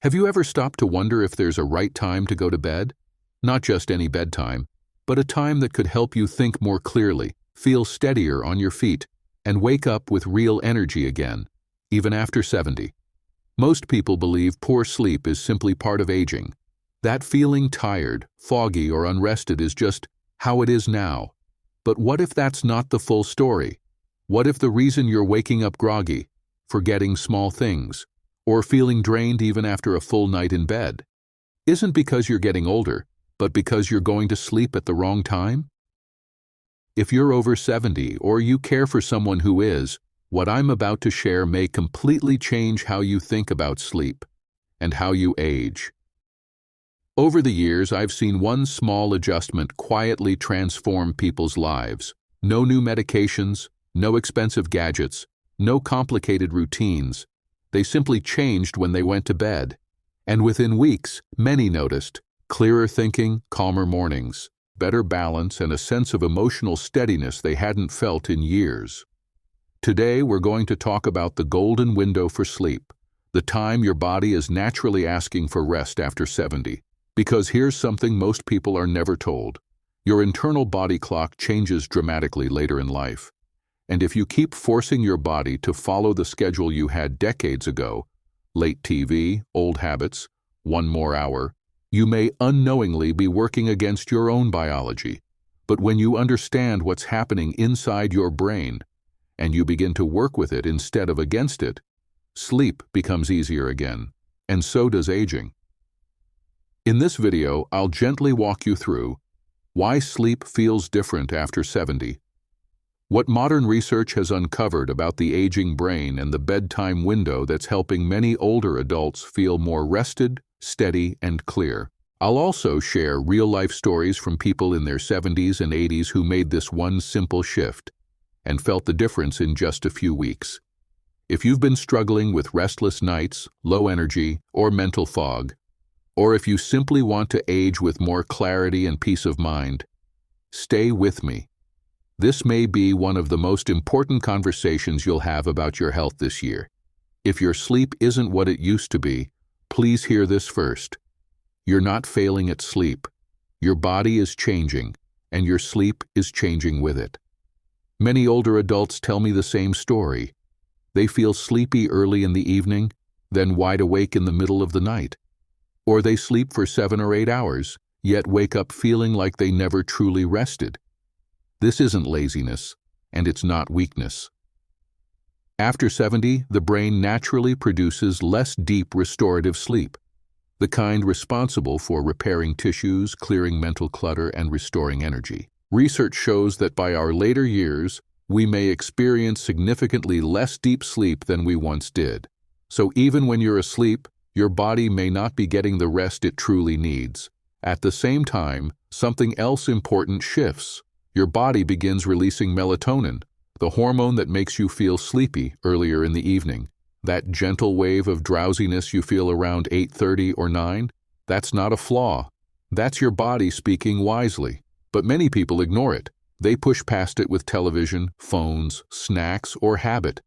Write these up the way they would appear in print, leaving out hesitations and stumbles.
Have you ever stopped to wonder if there's a right time to go to bed? Not just any bedtime, but a time that could help you think more clearly, feel steadier on your feet, and wake up with real energy again, even after 70. Most people believe poor sleep is simply part of aging. That feeling tired, foggy, or unrested is just how it is now. But what if that's not the full story? What if the reason you're waking up groggy, forgetting small things, or feeling drained even after a full night in bed isn't because you're getting older, but because you're going to sleep at the wrong time? If you're over 70 or you care for someone who is, what I'm about to share may completely change how you think about sleep and how you age. Over the years, I've seen one small adjustment quietly transform people's lives. No new medications, no expensive gadgets, no complicated routines. They simply changed when they went to bed. And within weeks, many noticed clearer thinking, calmer mornings, better balance, and a sense of emotional steadiness they hadn't felt in years. Today, we're going to talk about the golden window for sleep, the time your body is naturally asking for rest after 70. Because here's something most people are never told. Your internal body clock changes dramatically later in life. And if you keep forcing your body to follow the schedule you had decades ago, late TV, old habits, one more hour, you may unknowingly be working against your own biology. But when you understand what's happening inside your brain, and you begin to work with it instead of against it, sleep becomes easier again, and so does aging. In this video, I'll gently walk you through why sleep feels different after 70, what modern research has uncovered about the aging brain and the bedtime window that's helping many older adults feel more rested, steady, and clear. I'll also share real-life stories from people in their 70s and 80s who made this one simple shift and felt the difference in just a few weeks. If you've been struggling with restless nights, low energy, or mental fog, or if you simply want to age with more clarity and peace of mind, stay with me. This may be one of the most important conversations you'll have about your health this year. If your sleep isn't what it used to be, please hear this first. You're not failing at sleep. Your body is changing, and your sleep is changing with it. Many older adults tell me the same story. They feel sleepy early in the evening, then wide awake in the middle of the night. Or they sleep for 7 or 8 hours, yet wake up feeling like they never truly rested. This isn't laziness, and it's not weakness. After 70, the brain naturally produces less deep restorative sleep, the kind responsible for repairing tissues, clearing mental clutter, and restoring energy. Research shows that by our later years, we may experience significantly less deep sleep than we once did. So even when you're asleep, your body may not be getting the rest it truly needs. At the same time, something else important shifts. Your body begins releasing melatonin, the hormone that makes you feel sleepy earlier in the evening. That gentle wave of drowsiness you feel around 8:30 or 9, that's not a flaw. That's your body speaking wisely. But many people ignore it. They push past it with television, phones, snacks, or habit.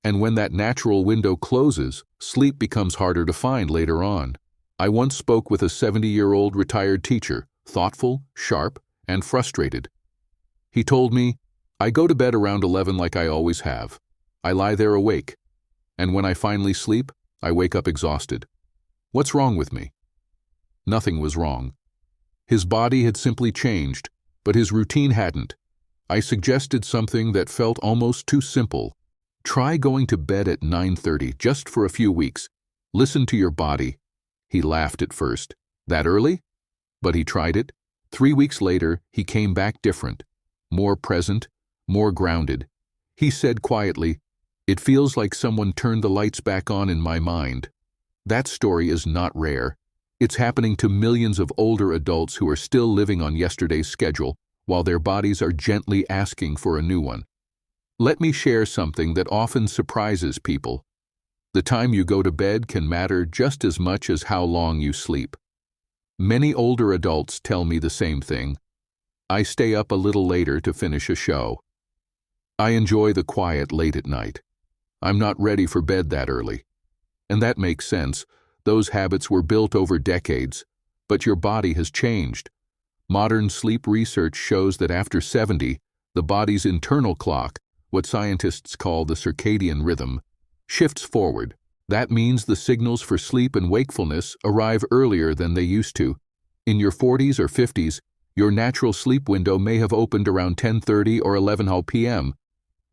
And when that natural window closes, sleep becomes harder to find later on. I once spoke with a 70-year-old retired teacher, thoughtful, sharp, and frustrated. He told me, "I go to bed around 11 like I always have. I lie there awake. And when I finally sleep, I wake up exhausted. What's wrong with me?" Nothing was wrong. His body had simply changed, but his routine hadn't. I suggested something that felt almost too simple. Try going to bed at 9:30 just for a few weeks. Listen to your body. He laughed at first. That early? But he tried it. 3 weeks later, he came back different. More present, more grounded. He said quietly, "It feels like someone turned the lights back on in my mind." That story is not rare. It's happening to millions of older adults who are still living on yesterday's schedule, while their bodies are gently asking for a new one. Let me share something that often surprises people. The time you go to bed can matter just as much as how long you sleep. Many older adults tell me the same thing. I stay up a little later to finish a show. I enjoy the quiet late at night. I'm not ready for bed that early. And that makes sense. Those habits were built over decades, but your body has changed. Modern sleep research shows that after 70, the body's internal clock, what scientists call the circadian rhythm, shifts forward. That means the signals for sleep and wakefulness arrive earlier than they used to. In your 40s or 50s, your natural sleep window may have opened around 10:30 or 11 p.m.,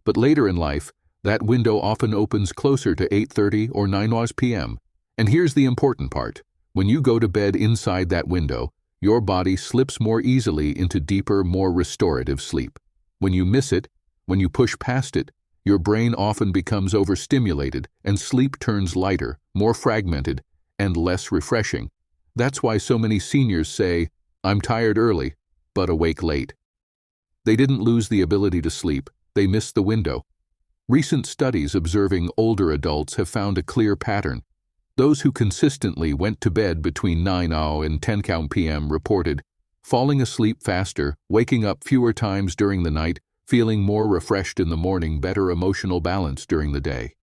but later in life, that window often opens closer to 8:30 or 9 p.m. And here's the important part. When you go to bed inside that window, your body slips more easily into deeper, more restorative sleep. When you miss it, when you push past it, your brain often becomes overstimulated and sleep turns lighter, more fragmented, and less refreshing. That's why so many seniors say, "I'm tired early, but awake late." They didn't lose the ability to sleep, they missed the window. Recent studies observing older adults have found a clear pattern. Those who consistently went to bed between 9 and 10 p.m. reported falling asleep faster, waking up fewer times during the night, feeling more refreshed in the morning, better emotional balance during the day.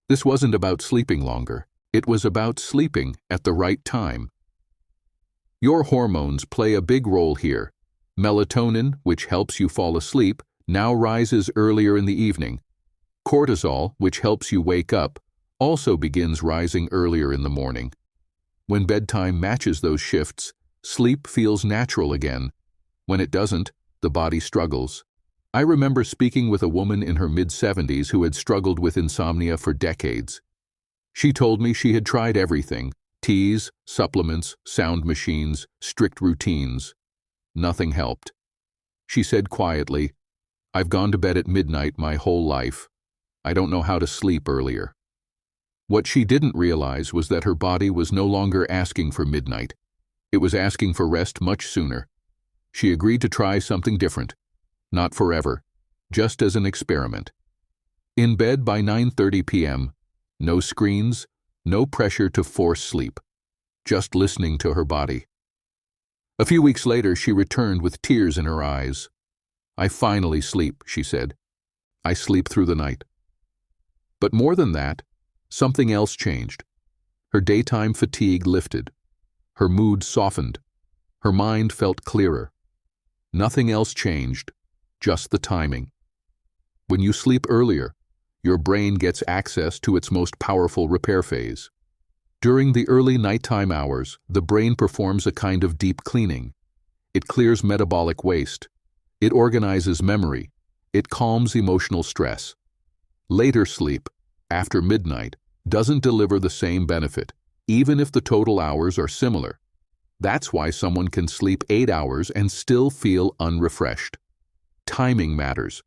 This wasn't about sleeping longer. It was about sleeping at the right time. Your hormones play a big role here. Melatonin, which helps you fall asleep, now rises earlier in the evening. Cortisol, which helps you wake up, also begins rising earlier in the morning. When bedtime matches those shifts, sleep feels natural again. When it doesn't, the body struggles. I remember speaking with a woman in her mid-70s who had struggled with insomnia for decades. She told me she had tried everything: teas, supplements, sound machines, strict routines. Nothing helped. She said quietly, "I've gone to bed at midnight my whole life. I don't know how to sleep earlier." What she didn't realize was that her body was no longer asking for midnight. It was asking for rest much sooner. She agreed to try something different. Not forever, just as an experiment. In bed by 9:30 p.m., no screens, no pressure to force sleep, just listening to her body. A few weeks later, she returned with tears in her eyes. "I finally sleep," she said. "I sleep through the night." But more than that, something else changed. Her daytime fatigue lifted. Her mood softened. Her mind felt clearer. Nothing else changed, just the timing. When you sleep earlier, your brain gets access to its most powerful repair phase. During the early nighttime hours, the brain performs a kind of deep cleaning. It clears metabolic waste. It organizes memory. It calms emotional stress. Later sleep, after midnight, doesn't deliver the same benefit, even if the total hours are similar. That's why someone can sleep 8 hours and still feel unrefreshed. Timing matters.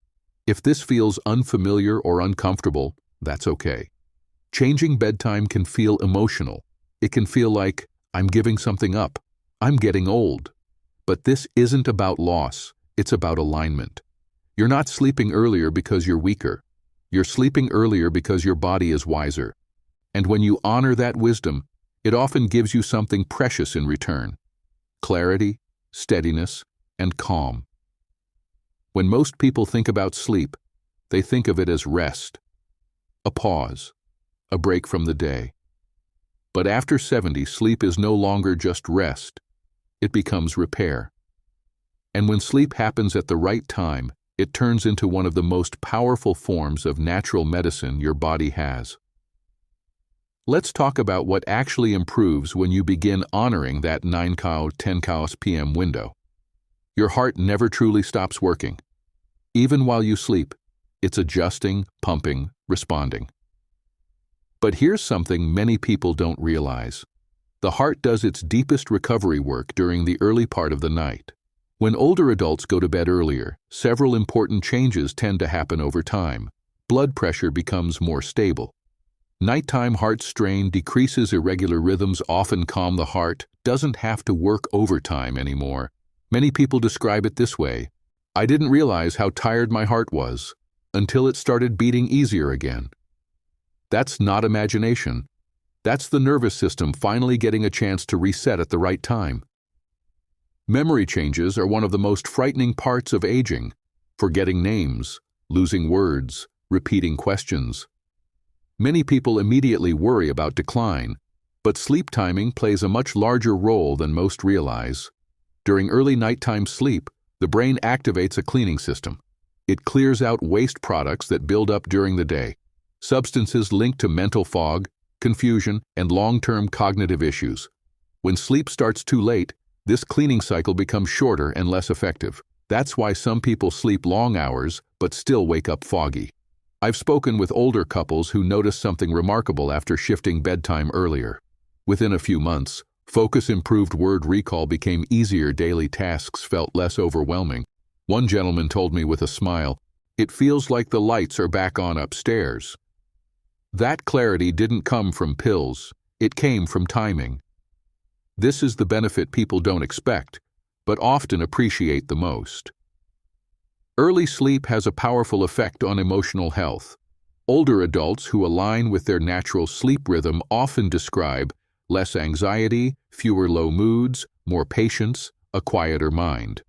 If this feels unfamiliar or uncomfortable, that's okay. Changing bedtime can feel emotional. It can feel like, I'm giving something up. I'm getting old. But this isn't about loss. It's about alignment. You're not sleeping earlier because you're weaker. You're sleeping earlier because your body is wiser. And when you honor that wisdom, it often gives you something precious in return: clarity, steadiness, and calm. When most people think about sleep, they think of it as rest, a pause, a break from the day. But after 70, sleep is no longer just rest. It becomes repair. And when sleep happens at the right time, it turns into one of the most powerful forms of natural medicine your body has. Let's talk about what actually improves when you begin honoring that 9 10 p.m. window. Your heart never truly stops working. Even while you sleep, it's adjusting, pumping, responding. But here's something many people don't realize. The heart does its deepest recovery work during the early part of the night. When older adults go to bed earlier, several important changes tend to happen over time. Blood pressure becomes more stable. Nighttime heart strain decreases, irregular rhythms often calm the heart, doesn't have to work overtime anymore. Many people describe it this way: I didn't realize how tired my heart was until it started beating easier again. That's not imagination. That's the nervous system finally getting a chance to reset at the right time. Memory changes are one of the most frightening parts of aging. Forgetting names, losing words, repeating questions. Many people immediately worry about decline, But sleep timing plays a much larger role than most realize. During early nighttime sleep, the brain activates a cleaning system. It clears out waste products that build up during the day, substances linked to mental fog, confusion, and long-term cognitive issues. When sleep starts too late, this cleaning cycle becomes shorter and less effective. That's why some people sleep long hours but still wake up foggy. I've spoken with older couples who noticed something remarkable after shifting bedtime earlier. Within a few months, focus improved, word recall became easier, daily tasks felt less overwhelming. One gentleman told me with a smile, "It feels like the lights are back on upstairs." That clarity didn't come from pills, it came from timing. This is the benefit people don't expect, but often appreciate the most. Early sleep has a powerful effect on emotional health. Older adults who align with their natural sleep rhythm often describe less anxiety, fewer low moods, more patience, a quieter mind.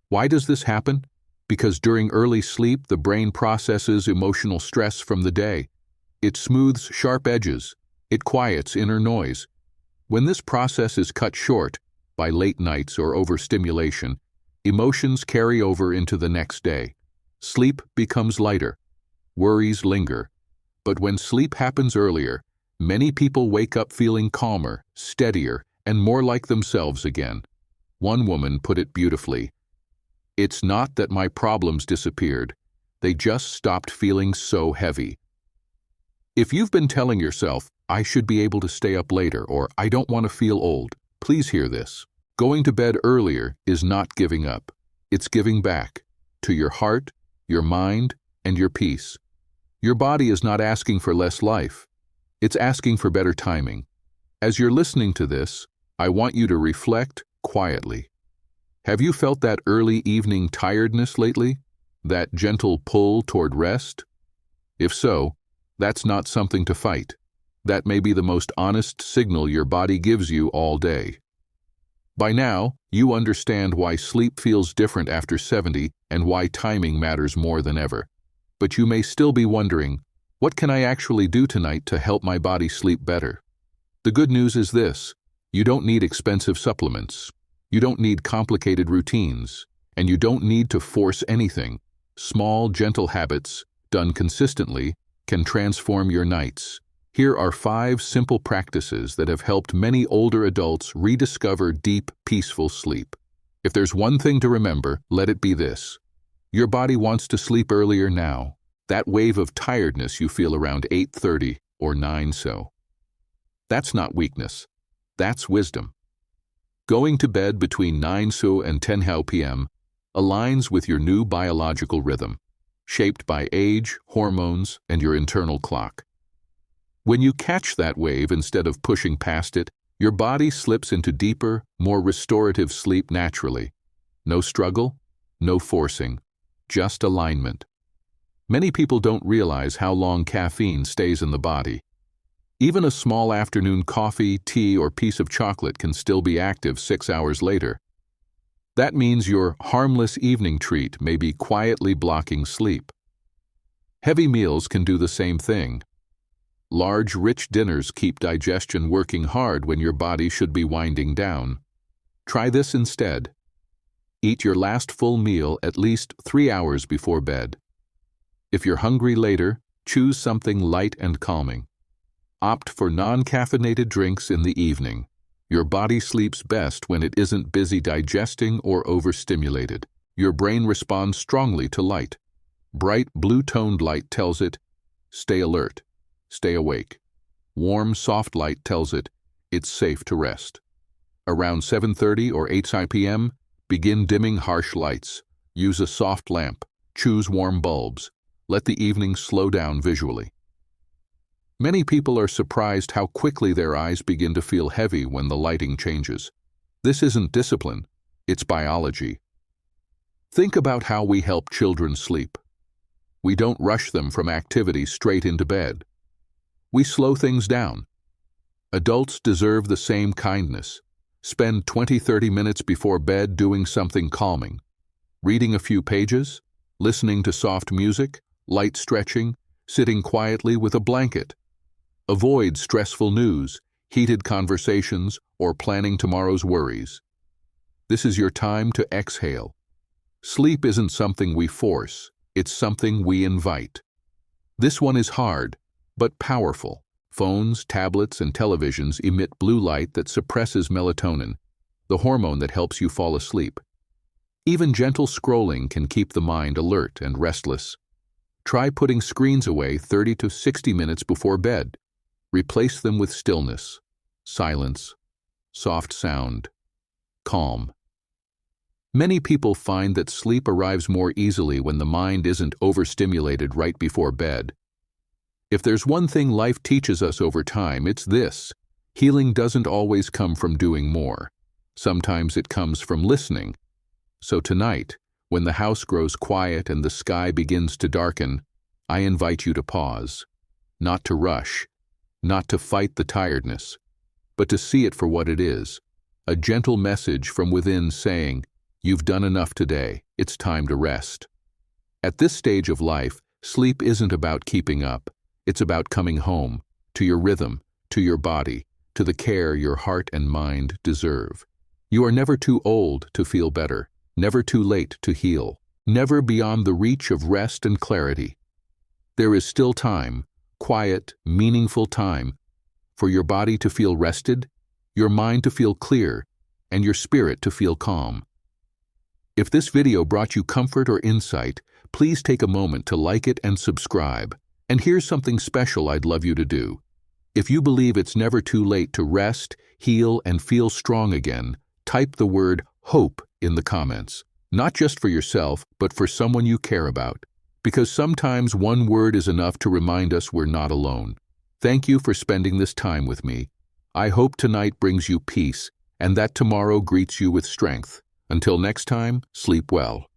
Why does this happen? Because during early sleep, the brain processes emotional stress from the day. It smooths sharp edges. It quiets inner noise. When this process is cut short by late nights or overstimulation, emotions carry over into the next day. Sleep becomes lighter. Worries linger. But when sleep happens earlier, many people wake up feeling calmer, steadier, and more like themselves again. One woman put it beautifully. "It's not that my problems disappeared. They just stopped feeling so heavy." If you've been telling yourself, "I should be able to stay up later," or "I don't want to feel old," please hear this. Going to bed earlier is not giving up. It's giving back to your heart, your mind, and your peace. Your body is not asking for less life. It's asking for better timing. As you're listening to this, I want you to reflect quietly. Have you felt that early evening tiredness lately? That gentle pull toward rest? If so, that's not something to fight. That may be the most honest signal your body gives you all day. By now, you understand why sleep feels different after 70 and why timing matters more than ever. But you may still be wondering, what can I actually do tonight to help my body sleep better? The good news is this: you don't need expensive supplements. You don't need complicated routines, and you don't need to force anything. Small, gentle habits, done consistently, can transform your nights. Here are 5 simple practices that have helped many older adults rediscover deep, peaceful sleep. If there's one thing to remember, let it be this: your body wants to sleep earlier now. That wave of tiredness you feel around 8:30 or 9 so. That's not weakness. That's wisdom. Going to bed between 9 so and 10 p.m. aligns with your new biological rhythm, shaped by age, hormones, and your internal clock. When you catch that wave instead of pushing past it, your body slips into deeper, more restorative sleep naturally. No struggle, no forcing, just alignment. Many people don't realize how long caffeine stays in the body. Even a small afternoon coffee, tea, or piece of chocolate can still be active 6 hours later. That means your harmless evening treat may be quietly blocking sleep. Heavy meals can do the same thing. Large, rich dinners keep digestion working hard when your body should be winding down. Try this instead. Eat your last full meal at least 3 hours before bed. If you're hungry later, choose something light and calming. Opt for non-caffeinated drinks in the evening. Your body sleeps best when it isn't busy digesting or overstimulated. Your brain responds strongly to light. Bright blue-toned light tells it, "Stay alert, stay awake." Warm, soft light tells it, "It's safe to rest." Around 7:30 or 8 p.m., begin dimming harsh lights. Use a soft lamp. Choose warm bulbs. Let the evening slow down visually. Many people are surprised how quickly their eyes begin to feel heavy when the lighting changes. This isn't discipline, it's biology. Think about how we help children sleep. We don't rush them from activity straight into bed. We slow things down. Adults deserve the same kindness. Spend 20-30 minutes before bed doing something calming. Reading a few pages, listening to soft music, light stretching, sitting quietly with a blanket. Avoid stressful news. heated conversations, or planning tomorrow's worries. This is your time to exhale. Sleep isn't something we force, it's something we invite. This one is hard, but powerful. Phones, tablets, and televisions emit blue light that suppresses melatonin, the hormone that helps you fall asleep. Even gentle scrolling can keep the mind alert and restless. Try putting screens away 30 to 60 minutes before bed. Replace them with stillness, silence, soft sound, calm. Many people find that sleep arrives more easily when the mind isn't overstimulated right before bed. If there's one thing life teaches us over time, it's this: healing doesn't always come from doing more. Sometimes it comes from listening. So tonight, when the house grows quiet and the sky begins to darken, I invite you to pause. Not to rush, not to fight the tiredness, but to see it for what it is. A gentle message from within saying, "You've done enough today, it's time to rest." At this stage of life, sleep isn't about keeping up. It's about coming home, to your rhythm, to your body, to the care your heart and mind deserve. You are never too old to feel better, never too late to heal, never beyond the reach of rest and clarity. There is still time, quiet, meaningful time, for your body to feel rested, your mind to feel clear, and your spirit to feel calm. If this video brought you comfort or insight, please take a moment to like it and subscribe. And here's something special I'd love you to do. If you believe it's never too late to rest, heal, and feel strong again, type the word HOPE in the comments. Not just for yourself, but for someone you care about. Because sometimes one word is enough to remind us we're not alone. Thank you for spending this time with me. I hope tonight brings you peace, and that tomorrow greets you with strength. Until next time, sleep well.